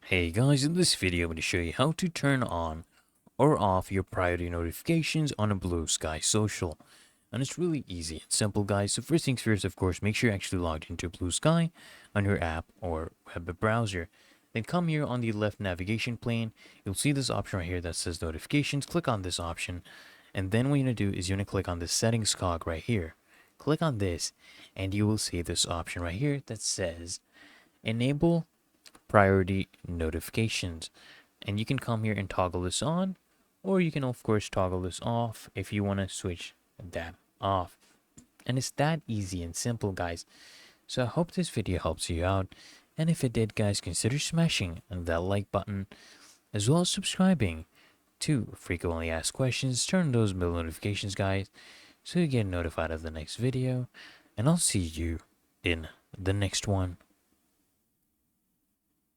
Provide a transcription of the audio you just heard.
Hey guys, in this video I'm going to show you how to turn on or off your priority notifications on a Bluesky social. And it's really easy and simple guys. So first things first, of course, make sure you're actually logged into Bluesky on your app or web browser. Then come here on the left navigation pane. You'll see this option right here that says notifications. Click on this option. And then what you're going to do is you're going to click on the settings cog right here. Click on this and you will see this option right here that says enable priority notifications, and you can come here and toggle this on, or you can of course toggle this off if you want to switch that off. And it's that easy and simple guys. So I hope this video helps you out, and if it did guys, consider smashing that like button as well as subscribing to frequently asked questions. Turn those bell notifications guys so you get notified of the next video, and I'll see you in the next one.